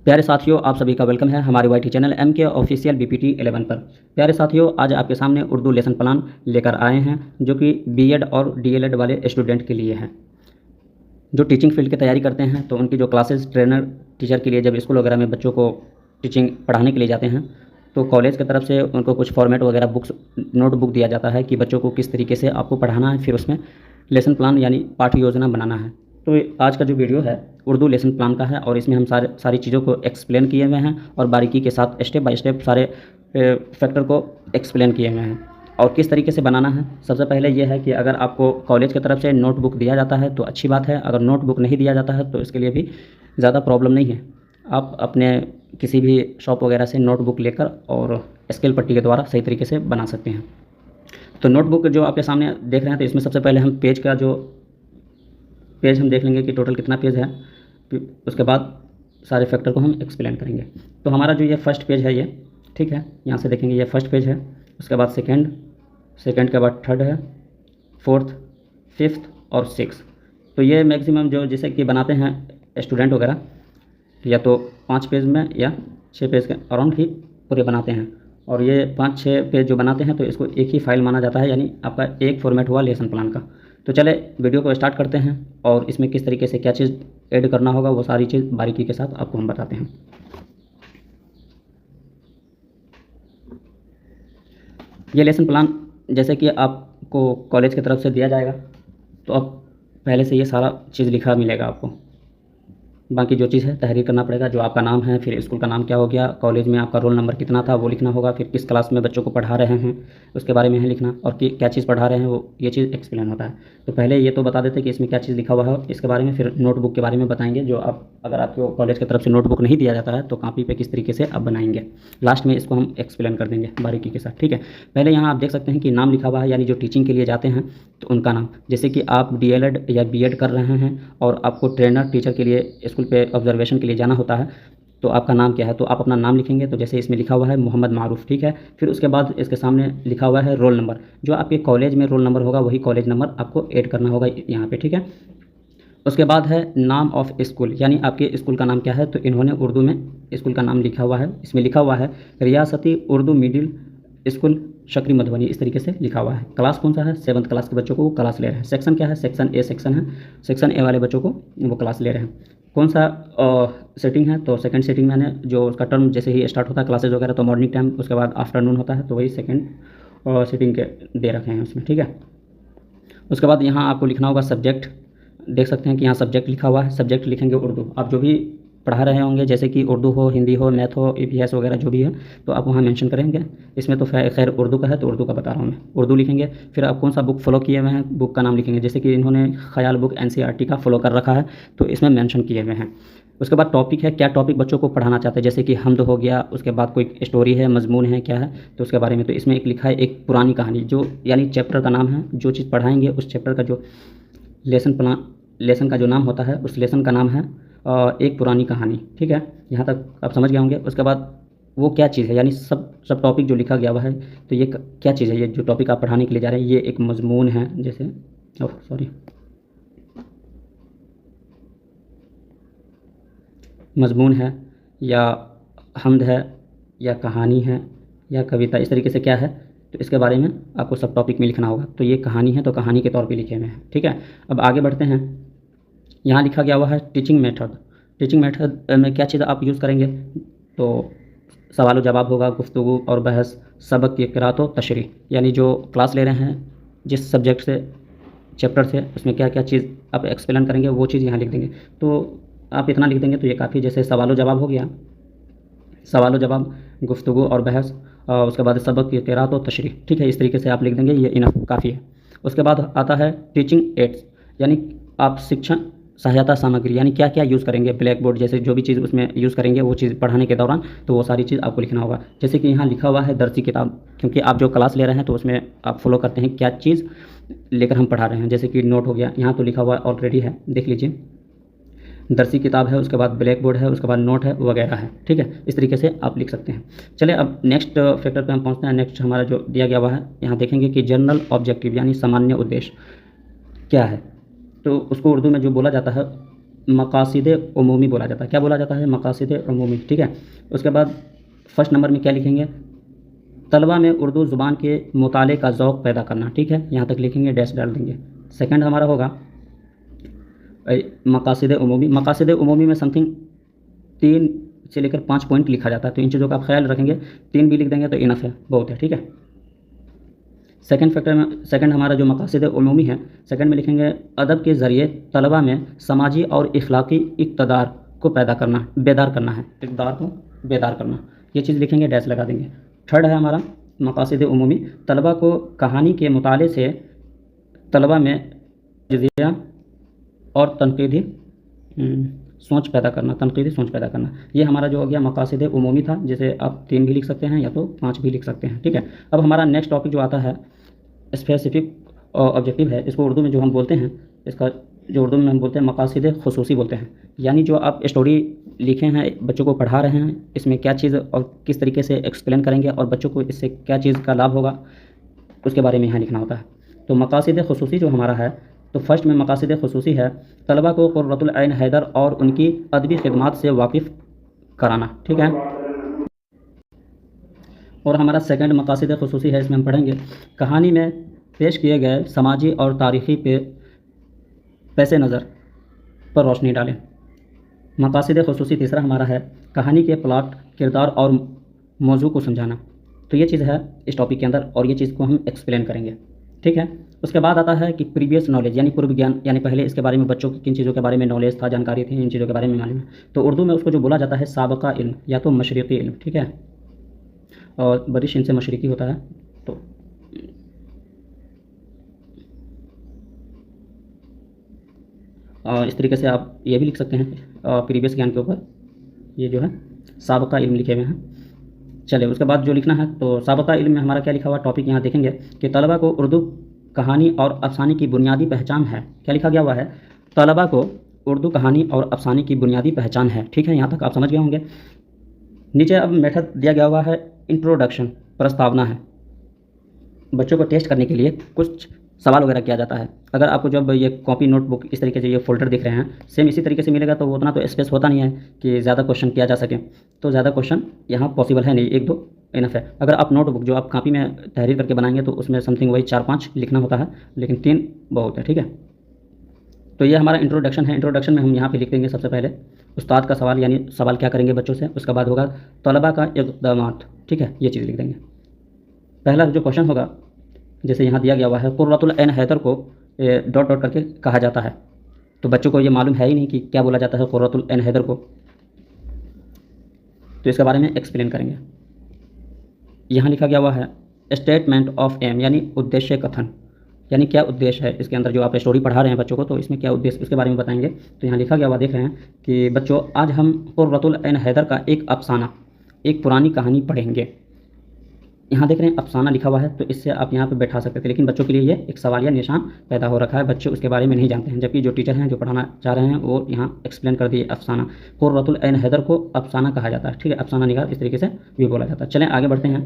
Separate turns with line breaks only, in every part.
प्यारे साथियों, आप सभी का वेलकम है हमारे वाईटी चैनल एम के ऑफिशियल बीपीटी 11 पर। प्यारे साथियों, आज आपके सामने उर्दू लेसन प्लान लेकर आए हैं जो कि बीएड और डीएलएड वाले स्टूडेंट के लिए हैं। जो टीचिंग फील्ड की तैयारी करते हैं तो उनकी जो क्लासेस ट्रेनर टीचर के लिए जब स्कूल वगैरह में बच्चों को टीचिंग पढ़ाने के लिए जाते हैं तो कॉलेज की तरफ से उनको कुछ फॉर्मेट वगैरह बुक्स नोटबुक दिया जाता है कि बच्चों को किस तरीके से आपको पढ़ाना है, फिर उसमें लेसन प्लान यानी पाठ्य योजना बनाना है। तो आज का जो वीडियो है उर्दू लेसन प्लान का है और इसमें हम सारी चीज़ों को एक्सप्लेन किए हुए हैं और बारीकी के साथ स्टेप बाय स्टेप सारे फैक्टर को एक्सप्लेन किए हुए हैं और किस तरीके से बनाना है। सबसे पहले ये है कि अगर आपको कॉलेज की तरफ से नोटबुक दिया जाता है तो अच्छी बात है, अगर नोटबुक नहीं दिया जाता है तो इसके लिए भी ज़्यादा प्रॉब्लम नहीं है। आप अपने किसी भी शॉप वगैरह से नोटबुक लेकर और स्केल पट्टी के द्वारा सही तरीके से बना सकते हैं। तो नोटबुक जो आपके सामने देख रहे हैं तो इसमें सबसे पहले हम पेज का जो पेज हम देख लेंगे कि टोटल कितना पेज है, उसके बाद सारे फैक्टर को हम एक्सप्लेन करेंगे। तो हमारा जो ये फर्स्ट पेज है ये ठीक है, यहाँ से देखेंगे ये फर्स्ट पेज है, उसके बाद सेकंड के बाद थर्ड है, फोर्थ, फिफ्थ और सिक्स। तो ये मैक्सिमम जो जैसे कि बनाते हैं स्टूडेंट वगैरह या तो 5 पेज में या 6 पेज के अराउंड ही पूरे बनाते हैं और ये 5-6 पेज जो बनाते हैं तो इसको एक ही फाइल माना जाता है, यानी आपका एक फॉर्मेट हुआ लेसन प्लान का। तो चले वीडियो को स्टार्ट करते हैं और इसमें किस तरीके से क्या चीज़ ऐड करना होगा वो सारी चीज़ बारीकी के साथ आपको हम बताते हैं। ये लेसन प्लान जैसे कि आपको कॉलेज की तरफ से दिया जाएगा तो अब पहले से ये सारा चीज़ लिखा मिलेगा आपको। बाकी जो चीज़ है तहरीर करना पड़ेगा, जो आपका नाम है, फिर स्कूल का नाम क्या हो गया, कॉलेज में आपका रोल नंबर कितना था वो लिखना होगा, फिर किस क्लास में बच्चों को पढ़ा रहे हैं उसके बारे में है लिखना, और कि क्या चीज़ पढ़ा रहे हैं वो ये चीज़ एक्सप्लेन होता है। तो पहले ये तो बता देते कि इसमें क्या चीज़ लिखा हुआ है इसके बारे में, फिर नोटबुक के बारे में बताएंगे। जो आप अगर आपको कॉलेज की तरफ से नोटबुक नहीं दिया जाता है तो कॉपी पर किस तरीके से आप बनाएंगे, लास्ट में इसको हम एक्सप्लेन कर देंगे बारीकी के साथ। ठीक है, पहले यहाँ आप देख सकते हैं कि नाम लिखा हुआ है, यानी जो टीचिंग के लिए जाते हैं तो उनका नाम। जैसे कि आप डीएलएड या बीएड कर रहे हैं और आपको ट्रेनर टीचर के लिए स्कूल पे ऑब्जर्वेशन के लिए जाना होता है तो आपका नाम क्या है, तो आप अपना नाम लिखेंगे। तो जैसे इसमें लिखा हुआ है मोहम्मद मारूफ, ठीक है। फिर उसके बाद इसके सामने लिखा हुआ है रोल नंबर, जो आपके कॉलेज में रोल नंबर होगा वही कॉलेज नंबर आपको ऐड करना होगा यहाँ पे, ठीक है। उसके बाद है नाम ऑफ स्कूल, यानी आपके स्कूल का नाम क्या है, तो इन्होंने उर्दू में स्कूल का नाम लिखा हुआ है। इसमें लिखा हुआ है रियासती उर्दू मिडिल स्कूल शकरी मधुबनी, इस तरीके से लिखा हुआ है। क्लास कौन सा है, 7th क्लास के बच्चों को क्लास ले रहे हैं। सेक्शन क्या है, सेक्शन ए सेक्शन है, सेक्शन ए वाले बच्चों को वो क्लास ले रहे हैं। कौन सा सेटिंग है, तो सेकंड सेटिंग मैंने जो उसका टर्म जैसे ही स्टार्ट होता है क्लासेज वगैरह तो मॉर्निंग टाइम, उसके बाद आफ्टरनून होता है, तो वही सेकंड सेटिंग के दे रखे हैं उसमें, ठीक है। उसके बाद यहाँ आपको लिखना होगा सब्जेक्ट, देख सकते हैं कि यहाँ सब्जेक्ट लिखा हुआ है। सब्जेक्ट लिखेंगे उर्दू, आप जो भी पढ़ा रहे होंगे जैसे कि उर्दू हो, हिंदी हो, मैथ हो, ईवीएस वगैरह जो भी है तो आप वहाँ मेंशन करेंगे। इसमें तो खैर उर्दू का है तो उर्दू का बता रहा हूँ मैं, उर्दू लिखेंगे। फिर आप कौन सा बुक फॉलो किए हुए हैं, बुक का नाम लिखेंगे। जैसे कि इन्होंने ख्याल बुक एनसीईआरटी का फॉलो कर रखा है तो इसमें मेंशन किए हुए हैं। उसके बाद टॉपिक है, क्या टॉपिक बच्चों को पढ़ाना चाहते हैं, जैसे कि हमद हो गया, उसके बाद कोई स्टोरी है, मजमून है, क्या है तो उसके बारे में। तो इसमें एक लिखा है एक पुरानी कहानी, जो यानी चैप्टर का नाम है, जो चीज़ पढ़ाएंगे उस चैप्टर का जो लेसन का जो नाम होता है उस लेसन का नाम है एक पुरानी कहानी, ठीक है। यहाँ तक आप समझ गए होंगे। उसके बाद वो क्या चीज़ है, यानी सब टॉपिक जो लिखा गया हुआ है तो ये क्या चीज़ है, ये जो टॉपिक आप पढ़ाने के लिए जा रहे हैं ये एक मजमून है, जैसे मजमून है या हमद है या कहानी है या कविता, इस तरीके से क्या है तो इसके बारे में आपको सब टॉपिक में लिखना होगा। तो ये कहानी है तो कहानी के तौर पे लिखे हुए हैं, ठीक है। अब आगे बढ़ते हैं, यहाँ लिखा गया हुआ है टीचिंग मेथड। टीचिंग मेथड में क्या चीज़ आप यूज़ करेंगे, तो सवाल व जवाब होगा, गुफ्तगू और बहस, सबक की क़िराअत व तशरीह, यानी जो क्लास ले रहे हैं जिस सब्जेक्ट से चैप्टर से उसमें क्या क्या चीज़ आप एक्सप्लेन करेंगे वो चीज़ यहाँ लिख देंगे। तो आप इतना लिख देंगे तो ये काफ़ी, जैसे सवाल व जवाब हो गया, सवाल व जवाब, गुफ्तगू और बहस, उसके बाद सबक की क़िराअत व तशरीह, ठीक है। इस तरीके से आप लिख देंगे, ये इनफ काफ़ी है। उसके बाद आता है टीचिंग एड्स, यानी आप शिक्षण सहायता सामग्री, यानी क्या क्या यूज़ करेंगे, ब्लैक बोर्ड जैसे जो भी चीज़ उसमें यूज़ करेंगे वो चीज़ पढ़ाने के दौरान, तो वो सारी चीज़ आपको लिखना होगा। जैसे कि यहाँ लिखा हुआ है दर्सी किताब, क्योंकि आप जो क्लास ले रहे हैं तो उसमें आप फॉलो करते हैं क्या चीज़ लेकर हम पढ़ा रहे हैं। जैसे कि नोट हो गया, यहाँ तो लिखा हुआ ऑलरेडी है, देख लीजिए, दर्सी किताब है, उसके बाद ब्लैक बोर्ड है, उसके बाद नोट है वगैरह है, ठीक है। इस तरीके से आप लिख सकते हैं। चलिए अब नेक्स्ट फैक्टर पे हम पहुंचते हैं। नेक्स्ट हमारा जो दिया गया हुआ है, यहाँ देखेंगे कि जनरल ऑब्जेक्टिव यानी सामान्य उद्देश्य क्या है, तो उसको उर्दू में जो बोला जाता है मकासिद उमूमी बोला जाता है। क्या बोला जाता है? मकासिद उमूमी। ठीक है। उसके बाद फर्स्ट नंबर में क्या लिखेंगे? तलबा में उर्दू ज़ुबान के मुताले का ज़ौक़ पैदा करना। ठीक है, यहाँ तक लिखेंगे, डैश डाल देंगे। सेकंड हमारा होगा मकासिद उमूमी। मकासिद उमूमी में समथिंग 3 से लेकर 5 पॉइंट लिखा जाता है, तो इन चीज़ों का आप ख्याल रखेंगे। 3 भी लिख देंगे तो इनफ है, बहुत है। ठीक है। सेकंड फैक्टर में, सेकंड हमारा जो मकासिद उमूमी है, सेकंड में लिखेंगे अदब के ज़रिए तलबा में समाजी और इखलाकी इक़्तिदार को पैदा करना, बेदार करना है, इक़्तिदार को बेदार करना। ये चीज़ लिखेंगे, डैश लगा देंगे। थर्ड है हमारा मकासिद उमूमी, तलबा को कहानी के मुताले से तलबा में जज़िया और तनक़ीदी सोच पैदा करना, तनक़ीदी सोच पैदा करना। ये हमारा जो हो गया मकासिद उमूमी था, जिसे आप 3 भी लिख सकते हैं या तो 5 भी लिख सकते हैं। ठीक है। अब हमारा नेक्स्ट टॉपिक जो आता है स्पेसिफिक ऑब्जेक्टिव है। इसको उर्दू में जो हम बोलते हैं, इसका जो उर्दू में हम बोलते हैं मकासिद खुसूसी बोलते हैं। यानी जो आप स्टोरी लिखे हैं, बच्चों को पढ़ा रहे हैं, इसमें क्या चीज़ और किस तरीके से एक्सप्लेन करेंगे और बच्चों को इससे क्या चीज़ का लाभ होगा, उसके बारे में यहाँ लिखना होता है। तो मकासिद खुसूसी जो हमारा है, तो फर्स्ट में मकासिद खुसूसी है तलबा को क़ुर्रतुल ऐन हैदर और उनकी अदबी खिदमात से वाकिफ़ कराना। ठीक है। और हमारा सेकंड मकासिद खुसूसी है, इसमें हम पढ़ेंगे कहानी में पेश किए गए समाजी और तारीख़ी पैस नज़र पर रोशनी डालें। मकासिद खुसूसी तीसरा हमारा है कहानी के प्लॉट, किरदार और मौजू को समझाना। तो ये चीज़ है इस टॉपिक के अंदर और ये चीज़ को हम एक्सप्लेन करेंगे। ठीक है। उसके बाद आता है कि प्रीवियस नॉलेज, यानी पूर्व ज्ञान, यानी पहले इसके बारे में बच्चों की किन चीज़ों के बारे में नॉलेज था, जानकारी थी, इन चीज़ों के बारे में मालूम है। तो उर्दू में उसको जो बोला जाता है साबका इल्म या तो मशरिक़ी इल्म। ठीक है। और बरिश इनसे मशरिक़ी होता है। तो इस तरीके से आप ये भी लिख सकते हैं प्रीवियस ज्ञान के ऊपर, ये जो है साबका इल्म लिखे हुए हैं। चलिए उसके बाद जो लिखना है, तो साबका इल्म में हमारा क्या लिखा हुआ टॉपिक यहाँ देखेंगे कि तलबा को उर्दू कहानी और अफसाने की बुनियादी पहचान है। क्या लिखा गया हुआ है? तलबा को उर्दू कहानी और अफसाने की बुनियादी पहचान है। ठीक है, यहाँ तक आप समझ गए होंगे। नीचे अब मेथड दिया गया हुआ है इंट्रोडक्शन, प्रस्तावना है। बच्चों को टेस्ट करने के लिए कुछ सवाल वगैरह किया जाता है। अगर आपको जब ये कॉपी नोटबुक इस तरीके से ये फोल्डर दिख रहे हैं, सेम इसी तरीके से मिलेगा, तो वो उतना तो स्पेस होता नहीं है कि ज़्यादा क्वेश्चन किया जा सके। तो ज़्यादा क्वेश्चन यहाँ पॉसिबल है नहीं, 1-2 इनफ है। अगर आप नोटबुक जो आप कॉपी में तहरीर करके बनाएंगे तो उसमें समथिंग वही 4-5 लिखना होता है, लेकिन 3 बहुत है। ठीक है। तो ये हमारा इंट्रोडक्शन है। इंट्रोडक्शन में हम यहाँ पे लिख देंगे सबसे पहले उस्ताद का सवाल, यानी सवाल क्या करेंगे बच्चों से। उसके बाद होगा तलबा का इक़दामात। ठीक है, ये चीज़ लिख देंगे। पहला जो क्वेश्चन होगा, जैसे यहाँ दिया गया हुआ है क़ुर्रतुल ऐन हैदर को डॉट डॉट करके कहा जाता है। तो बच्चों को ये मालूम है ही नहीं कि क्या बोला जाता है क़ुर्रतुल ऐन हैदर को, तो इसके बारे में एक्सप्लेन करेंगे। यहाँ लिखा गया हुआ है स्टेटमेंट ऑफ एम, यानी उद्देश्य कथन, यानी क्या उद्देश्य है इसके अंदर जो आप स्टोरी पढ़ा रहे हैं बच्चों को, तो इसमें क्या उद्देश्य, उसके बारे में बताएंगे। तो यहाँ लिखा गया हुआ देख रहे हैं कि बच्चों आज हम क़ुर्रतुल ऐन हैदर का एक अफसाना, एक पुरानी कहानी पढ़ेंगे। यहाँ देख रहे हैं अफसाना लिखा हुआ है, तो इससे आप यहाँ पे बैठा सकते थे, लेकिन बच्चों के लिए ये एक सवालिया निशान पैदा हो रखा है। बच्चे उसके बारे में नहीं जानते हैं, जबकि जो टीचर हैं जो पढ़ाना चाह रहे हैं वो यहाँ एक्सप्लेन कर दिए अफसाना। क़ुर्रतुल ऐन हैदर को अफसाना कहा जाता है। ठीक है, अफसाना निगार इस तरीके से भी बोला जाता है। चलें आगे बढ़ते हैं,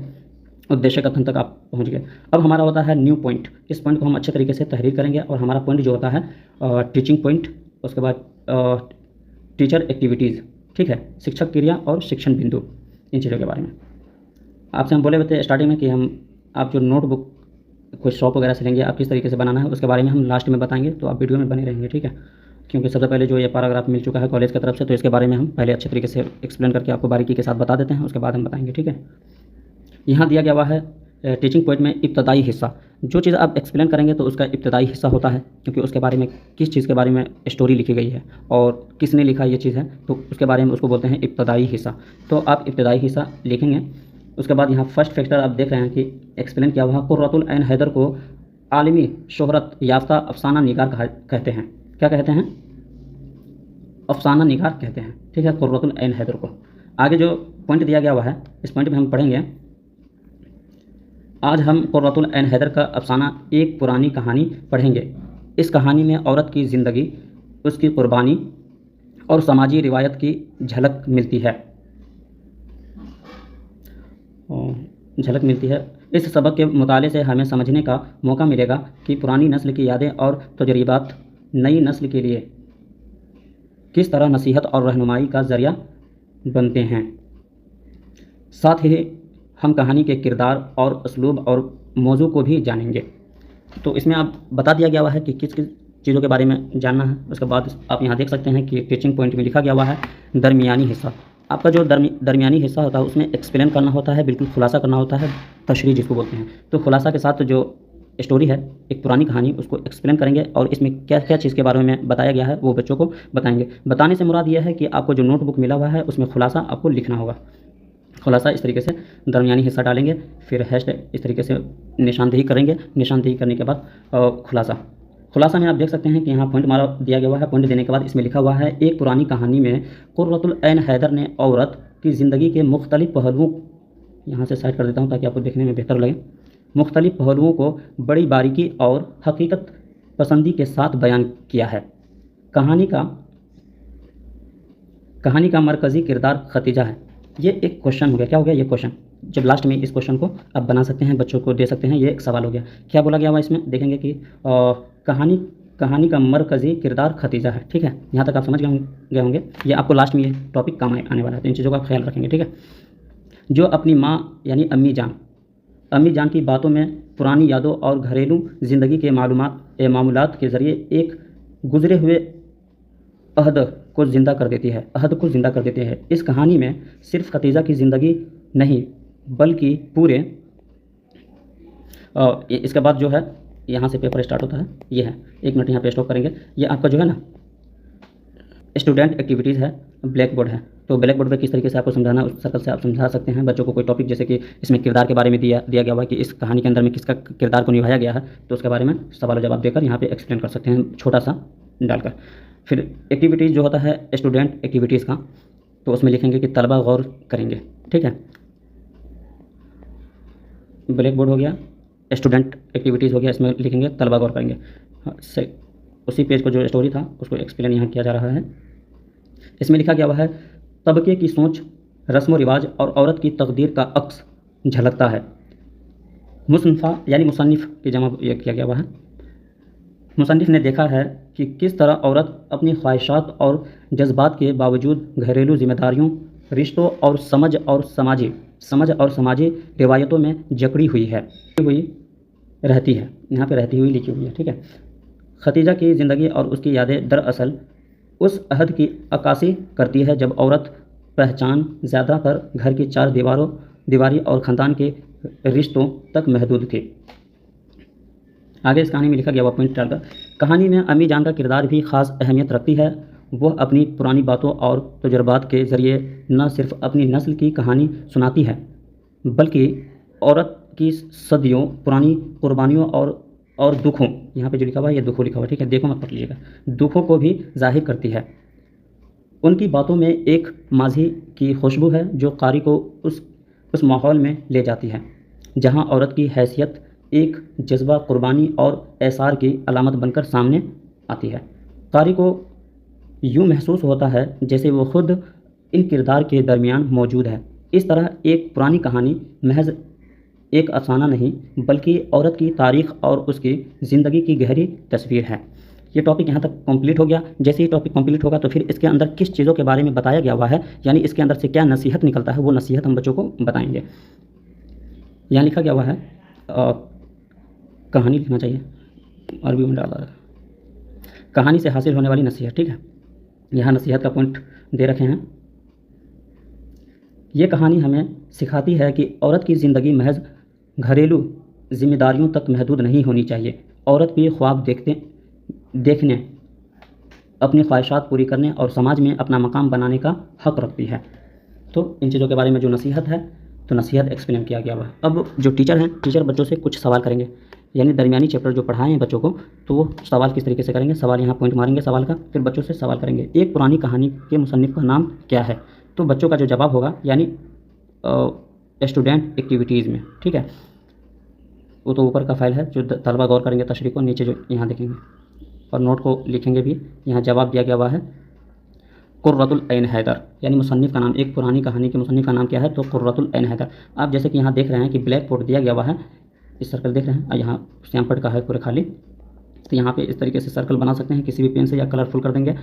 उद्देश्य कथन तक आप पहुँच गए। अब हमारा होता है न्यू पॉइंट। इस पॉइंट को हम अच्छे तरीके से तहरीर करेंगे और हमारा पॉइंट जो होता है टीचिंग पॉइंट, उसके बाद टीचर एक्टिविटीज़। ठीक है, शिक्षक क्रिया और शिक्षण बिंदु, इन चीज़ों के बारे में आपसे हम बोले हुए थे स्टार्टिंग में कि हम आप जो नोटबुक कोई शॉप वगैरह से लेंगे, आप किस तरीके से बनाना है उसके बारे में हम लास्ट में बताएंगे, तो आप वीडियो में बने रहेंगे। ठीक है, क्योंकि सबसे पहले जो ये पैराग्राफ मिल चुका है कॉलेज की तरफ से, तो इसके बारे में हम पहले अच्छे तरीके से एक्सप्लेन करके आपको बारीकी के साथ बता देते हैं, उसके बाद हम बताएंगे। ठीक है, यहाँ दिया गया हुआ है टीचिंग पॉइंट में इब्तदाई हिस्सा। जो चीज़ आप एक्सप्लेन करेंगे तो उसका इब्तदाई हिस्सा होता है, क्योंकि उसके बारे में किस चीज़ के बारे में स्टोरी लिखी गई है और किसने लिखा ये चीज़ है, तो उसके बारे में उसको बोलते हैं इब्तदाई हिस्सा। तो आप इब्तदाई हिस्सा लिखेंगे। उसके बाद यहाँ फर्स्ट फैक्टर आप देख रहे हैं कि एक्सप्लेन किया हुआ क़ुर्रतुल ऐन हैदर को आलमी शोहरत याफ्ता अफसाना निगार कहते हैं। क्या कहते हैं? अफसाना निगार कहते हैं। ठीक है, क़ुर्रतुल ऐन हैदर को। आगे जो पॉइंट दिया गया हुआ है, इस पॉइंट में हम पढ़ेंगे आज हम क़ुर्रतुल ऐन हैदर का अफसाना, एक पुरानी कहानी पढ़ेंगे। इस कहानी में औरत की ज़िंदगी, उसकी क़ुरबानी और समाजी रिवायत की झलक मिलती है। इस सबक के मुताले से हमें समझने का मौका मिलेगा कि पुरानी नस्ल की यादें और तजुर्बात नई नस्ल के लिए किस तरह नसीहत और रहनुमाई का ज़रिया बनते हैं। साथ ही हम कहानी के किरदार और उसलूब और मौजू को भी जानेंगे। तो इसमें आप बता दिया गया हुआ है कि किस किस चीज़ों के बारे में जानना है। उसके बाद आप यहाँ देख सकते हैं कि टीचिंग पॉइंट में लिखा गया हुआ है दरमियानी हिस्सा। आपका जो दरमियानी हिस्सा होता है उसमें एक्सप्लेन करना होता है, बिल्कुल खुलासा करना होता है, तशरीह जिसको बोलते हैं। तो खुलासा के साथ जो स्टोरी है, एक पुरानी कहानी, उसको एक्सप्लेन करेंगे और इसमें क्या क्या चीज़ के बारे में बताया गया है वो बच्चों को बताएंगे। बताने से मुराद यह है कि आपको जो नोटबुक मिला हुआ है उसमें खुलासा आपको लिखना होगा। खुलासा इस तरीके से दरमियानी हिस्सा डालेंगे, फिर हैश इस तरीके से निशानदेही करेंगे। निशानदेही करने के बाद खुलासा में आप देख सकते हैं कि यहाँ पॉइंट हमारा दिया गया हुआ है। पॉइंट देने के बाद इसमें लिखा हुआ है, एक पुरानी कहानी में कुर्रतुल ऐन हैदर ने औरत की ज़िंदगी के मुख्तलिफ़ पहलुओं, यहाँ से साइड कर देता हूँ ताकि आपको देखने में बेहतर लगे, मुख्तलिफ़ पहलुओं को बड़ी बारीकी और हकीकत पसंदी के साथ बयान किया है। कहानी का मरकज़ी किरदार खतीजा है। ये एक क्वेश्चन हो गया। क्या हो गया ये क्वेश्चन? जब लास्ट में इस क्वेश्चन को आप बना सकते हैं, बच्चों को दे सकते हैं। ये एक सवाल हो गया। क्या बोला गया हुआ इसमें देखेंगे कि कहानी का मरकज़ी किरदार खतीजा है। ठीक है, यहाँ तक आप समझ गए होंगे। ये आपको लास्ट में ये टॉपिक काम आने वाला है, तो इन चीज़ों का ख्याल रखेंगे। ठीक है, जो अपनी माँ यानी अम्मी जान की बातों में पुरानी यादों और घरेलू ज़िंदगी के मामूलात के ज़रिए एक गुज़रे हुए अहद को ज़िंदा कर देती है। इस कहानी में सिर्फ खतीजा की ज़िंदगी नहीं बल्कि पूरे इसके बाद जो है यहाँ से पेपर स्टार्ट होता है, ये है। 1 मिनट यहाँ पे स्टॉप करेंगे। ये आपका जो है ना स्टूडेंट एक्टिविटीज़ है, ब्लैक बोर्ड है। तो ब्लैक बोर्ड पर किस तरीके से आपको समझाना उस शक्ल से आप समझा सकते हैं बच्चों को। कोई टॉपिक जैसे कि इसमें किरदार के बारे में दिया गया हुआ है कि इस कहानी के अंदर में किसका किरदार को निभाया गया है, तो उसके बारे में सवाल जवाब देकर यहाँ पे एक्सप्लेन कर सकते हैं, छोटा सा डालकर। फिर एक्टिविटीज़ जो होता है स्टूडेंट एक्टिविटीज़ का, तो उसमें लिखेंगे कि तलबा गौर करेंगे। ठीक है, ब्लैक बोर्ड हो गया, स्टूडेंट एक्टिविटीज़ हो गया, इसमें लिखेंगे तलबा गौर करेंगे। उसी पेज को जो स्टोरी था उसको एक्सप्लेन यहाँ किया जा रहा है। इसमें लिखा गया हुआ है, तबके की सोच, रस्म व रिवाज और औरत की तकदीर का अक्स झलकता है। मुसन्फ़ा यानी मुसन्निफ़ की जमा यह किया गया हुआ है। मुसन्निफ़ ने देखा है कि किस तरह औरत अपनी ख्वाहिशात और जज्बात के बावजूद घरेलू जिम्मेदारियों, रिश्तों और समझ और समाजी रिवायतों में जकड़ी हुई रहती है। यहाँ पे रहती हुई लिखी हुई है। ठीक है, खतीजा की ज़िंदगी और उसकी यादें दरअसल उस अहद की अक्कासी करती है जब औरत पहचान ज़्यादातर घर की 4 दीवारी और ख़ानदान के रिश्तों तक महदूद थी। आगे इस कहानी में लिखा गया हुआ पॉइंट डालकर, कहानी में अम्मी जान का किरदार भी ख़ास अहमियत रखती है। वह अपनी पुरानी बातों और तजुर्बात के ज़रिए न सिर्फ अपनी नस्ल की कहानी सुनाती है बल्कि औरत की सदियों पुरानी कुर्बानियों और दुखों, यहाँ पे जो लिखा हुआ है ये दुखों लिखा हुआ है। ठीक है, देखो मत पढ़ लीजिएगा, दुखों को भी जाहिर करती है। उनकी बातों में एक माजी की खुशबू है जो कारी को उस माहौल में ले जाती है जहाँ औरत की हैसियत एक जज्बा कुर्बानी और एसार की अलामत बनकर सामने आती है। कारी को यूँ महसूस होता है जैसे वो खुद इन किरदार के दरमियान मौजूद है। इस तरह एक पुरानी कहानी महज एक अफसाना नहीं बल्कि औरत की तारीख़ और उसकी ज़िंदगी की गहरी तस्वीर है। ये टॉपिक यहाँ तक कंप्लीट हो गया। जैसे ही टॉपिक कंप्लीट होगा तो फिर इसके अंदर किस चीज़ों के बारे में बताया गया हुआ है, यानी इसके अंदर से क्या नसीहत निकलता है, वो नसीहत हम बच्चों को बताएंगे। यहाँ लिखा गया हुआ है कहानी लिखना चाहिए, अरबी में डाला है, कहानी से हासिल होने वाली नसीहत। ठीक है, यहाँ नसीहत का पॉइंट दे रखे हैं। ये कहानी हमें सिखाती है कि औरत की ज़िंदगी महज घरेलू जिम्मेदारियों तक महदूद नहीं होनी चाहिए। औरत भी ख्वाब देखने, अपनी ख्वाहिशात पूरी करने और समाज में अपना मकाम बनाने का हक़ रखती है। तो इन चीज़ों के बारे में जो नसीहत है, तो नसीहत एक्सप्लेन किया गया हुआ है। अब जो टीचर हैं, टीचर बच्चों से कुछ सवाल करेंगे, यानी दरमियानी चैप्टर जो पढ़ाए हैं बच्चों को, तो वो सवाल किस तरीके से करेंगे। सवाल यहाँ पॉइंट मारेंगे सवाल का, फिर बच्चों से सवाल करेंगे, एक पुरानी कहानी के मुसन्निफ़ का नाम क्या है। तो बच्चों का जो जवाब होगा यानी स्टूडेंट एक्टिविटीज़ में। ठीक है, वो तो ऊपर का फाइल है जो तलबा गौर करेंगे तशरीह को, नीचे जो यहाँ देखेंगे और नोट को लिखेंगे भी। यहाँ जवाब दिया गया हुआ है कुर्रतुल ऐन हैदर, यानी मुसन्निफ़ का नाम, एक पुरानी कहानी के मुसन्निफ़ का नाम क्या है, तो कुर्रतुल ऐन हैदर। आप जैसे कि यहाँ देख रहे हैं कि ब्लैक बोर्ड दिया गया हुआ है, इस सर्कल देख रहे हैं, और यहाँ सैम्पल का है पूरे खाली, तो यहाँ पे इस तरीके से सर्कल बना सकते हैं किसी भी पेन से, या कलरफुल कर देंगे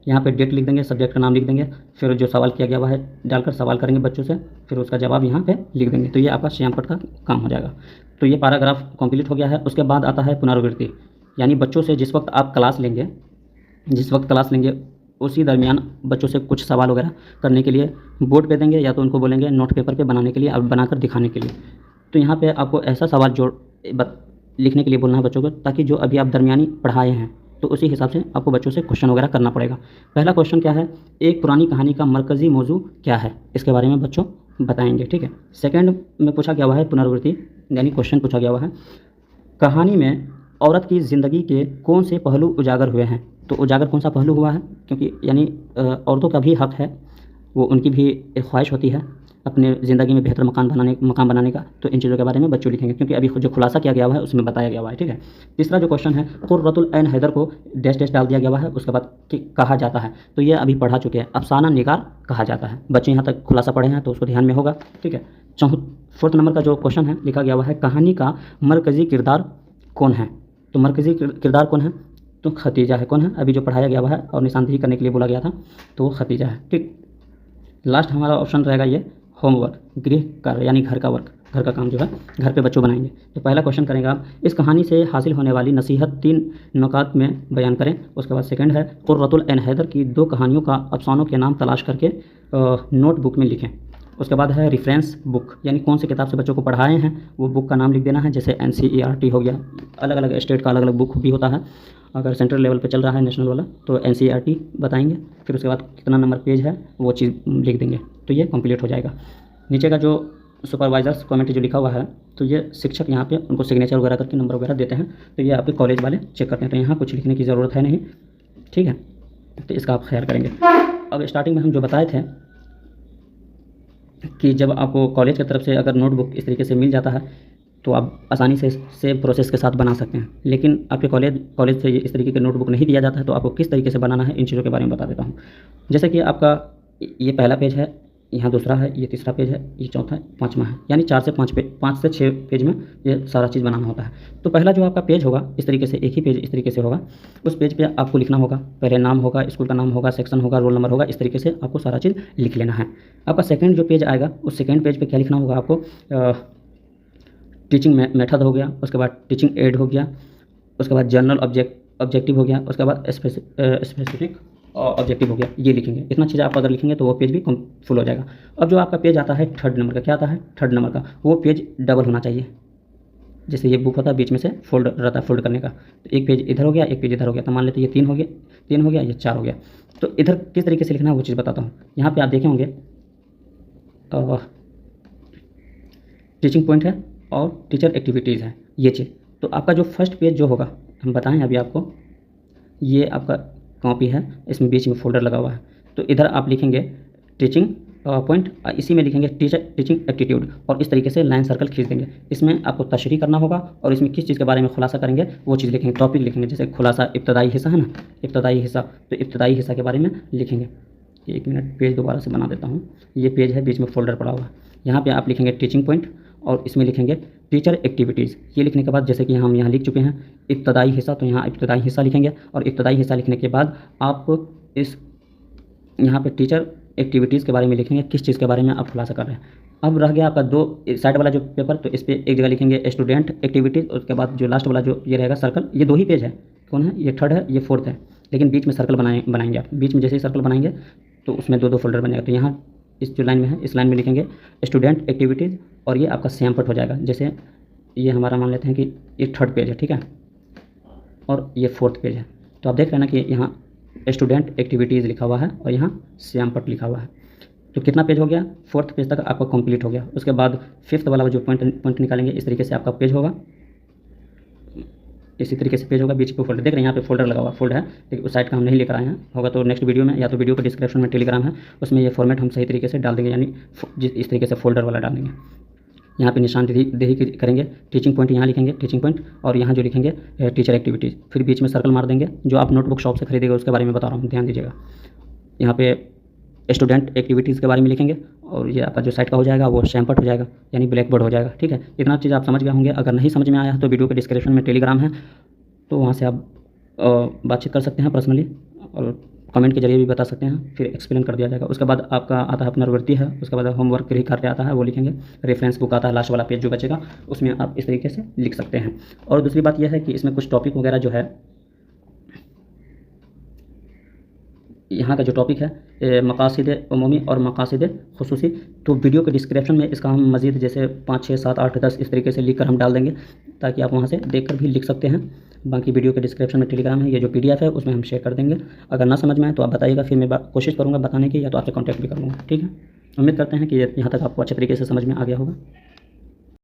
यहाँ पे डेट लिख देंगे, सब्जेक्ट का नाम लिख देंगे, फिर जो सवाल किया गया हुआ है डालकर सवाल करेंगे बच्चों से, फिर उसका जवाब यहाँ पे लिख देंगे। तो ये आपका श्यामपट का काम हो जाएगा। तो ये पैराग्राफ कंप्लीट हो गया है। उसके बाद आता है पुनरावृत्ति, यानी बच्चों से जिस वक्त आप क्लास लेंगे, उसी दरमियान बच्चों से कुछ सवाल वगैरह करने के लिए बोर्ड पे देंगे, या तो उनको बोलेंगे नोट पेपर पे बनाने के लिए, अब बनाकर दिखाने के लिए। तो यहाँ पे आपको ऐसा सवाल लिखने के लिए बोलना है बच्चों को, ताकि जो अभी आप दरमियानी पढ़ाए हैं तो उसी हिसाब से आपको बच्चों से क्वेश्चन वगैरह करना पड़ेगा। पहला क्वेश्चन क्या है, एक पुरानी कहानी का मरकज़ी मौजू क्या है, इसके बारे में बच्चों बताएंगे। ठीक है। सेकंड में पूछा गया हुआ है पुनरावृत्ति, यानी क्वेश्चन पूछा गया हुआ है, कहानी में औरत की ज़िंदगी के कौन से पहलू उजागर हुए हैं। तो उजागर कौन सा पहलू हुआ है, क्योंकि यानी औरतों का भी हक़ है, वो उनकी भी एक ख्वाहिश होती है अपने ज़िंदगी में बेहतर मकान बनाने का। तो इन चीज़ों के बारे में बच्चों लिखेंगे, क्योंकि अभी जो खुलासा किया गया हुआ है उसमें बताया गया हुआ है। ठीक है। तीसरा जो क्वेश्चन है, कुर्रतुल ऐन हैदर को डैश डैश डाल दिया गया हुआ है, उसके बाद कहा जाता है, तो ये अभी पढ़ा चुके हैं, अफसाना निगार कहा जाता है। बच्चे यहाँ तक खुलासा पढ़े हैं तो उसको ध्यान में होगा। ठीक है। फोर्थ नंबर का जो क्वेश्चन है लिखा गया हुआ है, कहानी का मरकज़ी किरदार कौन है। तो मरकज़ी किरदार कौन है, तो खतीजा है। कौन है, अभी जो पढ़ाया गया हुआ है और निशानदेही करने के लिए बोला गया था, तो वो खतीजा है। ठीक। लास्ट हमारा ऑप्शन रहेगा ये होमवर्क, गृह कार्य, यानी घर का वर्क, घर का काम जो है घर पे बच्चों बनाएंगे। तो पहला क्वेश्चन करेंगे आप, इस कहानी से हासिल होने वाली नसीहत 3 नुकात में बयान करें। उसके बाद सेकंड है, कुर्रतुल ऐन हैदर की 2 कहानियों का अफसानों के नाम तलाश करके नोटबुक में लिखें। उसके बाद है रेफरेंस बुक, यानी कौन सी किताब से बच्चों को पढ़ाए हैं वो बुक का नाम लिख देना है। जैसे NCERT हो गया, अलग अलग स्टेट का अलग अलग बुक भी होता है। अगर सेंट्रल लेवल पे चल रहा है नेशनल वाला तो NCERT बताएंगे। फिर उसके बाद कितना नंबर पेज है वो चीज़ लिख देंगे, तो ये कंप्लीट हो जाएगा। नीचे का जो सुपरवाइजर्स कमेटी जो लिखा हुआ है, तो ये शिक्षक यहाँ पे उनको सिग्नेचर वगैरह करके नंबर वगैरह देते हैं, तो ये आपके कॉलेज वाले चेक करते हैं। तो यहाँ कुछ लिखने की ज़रूरत है नहीं। ठीक है। तो इसका आप ख्याल करेंगे। अब स्टार्टिंग में हम जो बताए थे कि जब आपको कॉलेज की तरफ से अगर नोटबुक इस तरीके से मिल जाता है तो आप आसानी से प्रोसेस के साथ बना सकते हैं। लेकिन आपके कॉलेज से इस तरीके के नोटबुक नहीं दिया जाता है, तो आपको किस तरीके से बनाना है इन चीज़ों के बारे में बता देता हूँ। जैसे कि आपका ये पहला पेज है, यहाँ दूसरा है, ये तीसरा पेज है, ये चौथा है, पाँचवा है, यानी 4 से 6 पेज में ये सारा चीज़ बनाना होता है। तो पहला जो आपका पेज होगा इस तरीके से, एक ही पेज इस तरीके से होगा, उस पेज पे आपको लिखना होगा, पहले नाम होगा, स्कूल का नाम होगा, सेक्शन होगा, रोल नंबर होगा, इस तरीके से आपको सारा चीज़ लिख लेना है। आपका सेकंड जो पेज आएगा उस सेकंड पेज पे क्या लिखना होगा आपको, टीचिंग मेथड हो गया, उसके बाद टीचिंग एड हो गया, उसके बाद जनरल ऑब्जेक्टिव हो गया, उसके बाद स्पेसिफिक ऑब्जेक्टिव हो गया, ये लिखेंगे। इतना चीज़ आप अगर लिखेंगे तो वो पेज भी फुल हो जाएगा। अब जो आपका पेज आता है थर्ड नंबर का, क्या आता है थर्ड नंबर का, वो पेज डबल होना चाहिए। जैसे ये बुक होता है बीच में से फोल्ड रहता है फोल्ड करने का, तो एक पेज इधर हो गया, एक पेज इधर हो गया, तो मान लेते ये 3 हो गया, ये 4 हो गया। तो इधर किस तरीके से लिखना है वो चीज़ बताता हूँ। यहाँ पर आप देखे होंगे टीचिंग पॉइंट है और टीचर एक्टिविटीज़ है, ये चीज़। तो आपका जो फर्स्ट पेज जो होगा, हम बताएं अभी आपको, ये आपका कॉपी है, इसमें बीच में फोल्डर लगा हुआ है, तो इधर आप लिखेंगे टीचिंग पॉइंट, इसी में लिखेंगे टीचिंग एप्टीट्यूड, और इस तरीके से लाइन सर्कल खींच देंगे। इसमें आपको तशरीह करना होगा और इसमें किस चीज़ के बारे में खुलासा करेंगे वो चीज़ लिखेंगे, टॉपिक लिखेंगे। जैसे खुलासा इब्तदाई हिस्सा है ना, इब्तदाई हिस्सा, तो इब्तदाई हिस्सा के बारे में लिखेंगे। 1 मिनट पेज दोबारा से बना देता हूँ। ये पेज है, बीच में फोल्डर पड़ा हुआ है, यहाँ पर आप लिखेंगे टीचिंग पॉइंट और इसमें लिखेंगे टीचर एक्टिविटीज़। ये लिखने के बाद जैसे कि हम यहाँ लिख चुके हैं इब्तदाई हिस्सा, तो यहाँ इब्तदाई हिस्सा लिखेंगे, और इब्तदाई हिस्सा लिखने के बाद आप इस यहाँ पे टीचर एक्टिविटीज़ के बारे में लिखेंगे, किस चीज़ के बारे में आप खुलासा कर रहे हैं। अब रह गया आपका 2 साइड वाला जो पेपर, तो इस पर एक जगह लिखेंगे स्टूडेंट एक्टिविटीज़, उसके बाद जो लास्ट वाला जो ये रहेगा सर्कल, ये 2 ही पेज है, कौन है, ये थर्ड है, ये फोर्थ है, लेकिन बीच में सर्कल बनाएंगे आप। बीच में जैसे ही सर्कल बनाएंगे तो उसमें 2 फोल्डर बन जाएगा। तो यहाँ इस जो लाइन में है, इस लाइन में लिखेंगे स्टूडेंट एक्टिविटीज़, और ये आपका श्यामपट हो जाएगा। जैसे ये हमारा मान लेते हैं कि ये थर्ड पेज है, ठीक है, और ये फोर्थ पेज है। तो आप देख रहे हैं ना कि यहाँ स्टूडेंट एक्टिविटीज़ लिखा हुआ है और यहाँ श्यामपट लिखा हुआ है। तो कितना पेज हो गया, फोर्थ पेज तक आपका कंप्लीट हो गया। उसके बाद फिफ्थ वाला जो पॉइंट निकालेंगे, इस तरीके से आपका पेज होगा, इसी तरीके से पेज होगा, बीच पे फोल्डर देख रहे हैं, यहाँ पे फोल्डर लगा हुआ फोल्डर है, लेकिन उस साइड का हम नहीं लेकर आए हैं, होगा तो नेक्स्ट वीडियो में, या तो वीडियो के डिस्क्रिप्शन में टेलीग्राम है, उसमें ये फॉर्मेट हम सही तरीके से डाल देंगे, यानी इस तरीके से फोल्डर वाला डाल देंगे। यहाँ पे निशानदेही करेंगे, टीचिंग पॉइंट यहाँ लिखेंगे टीचिंग पॉइंट, और यहाँ जो लिखेंगे टीचर एक्टिविटीज़, फिर बीच में सर्कल मार देंगे। जो आप नोटबुक शॉप से खरीदेगा उसके बारे में बता रहा हूँ, ध्यान दीजिएगा। यहाँ पे स्टूडेंट एक्टिविटीज़ के बारे में लिखेंगे, और ये आपका जो साइड का हो जाएगा वो श्यामपट हो जाएगा, यानी ब्लैक बोर्ड हो जाएगा, ठीक है। इतना चीज़ आप समझ गए होंगे। अगर नहीं समझ में आया तो वीडियो के डिस्क्रिप्शन में टेलीग्राम है, तो वहाँ से आप बातचीत कर सकते हैं पर्सनली, और कमेंट के जरिए भी बता सकते हैं, फिर एक्सप्लेन कर दिया जाएगा। उसके बाद आपका आता है पुनरावृत्ति है, उसके बाद होमवर्क गृह कार्य आता है वो लिखेंगे। रेफरेंस बुक आता है, लास्ट वाला पेज जो बचेगा उसमें आप इस तरीके से लिख सकते हैं। और दूसरी बात यह है कि इसमें कुछ टॉपिक वगैरह जो है, यहाँ का जो टॉपिक है मकासिद उमूमी और मकासिद खुसूसी, तो वीडियो के डिस्क्रिप्शन में इसका हम मज़ीद जैसे 5, 6, 7, 8, 10 इस तरीके से लिख कर हम डाल देंगे, ताकि आप वहाँ से देख कर भी लिख सकते हैं। बाकी वीडियो के डिस्क्रिप्शन में टेलीग्राम है, ये जो PDF है उसमें हम शेयर कर देंगे। अगर ना समझ में आए तो आप बताइएगा, फिर मैं कोशिश करूँगा बताने की, या तो आपसे कॉन्टैक्ट भी करूँगा। ठीक है, उम्मीद करते हैं कि यहाँ तक आपको अच्छे तरीके से समझ में आ गया होगा।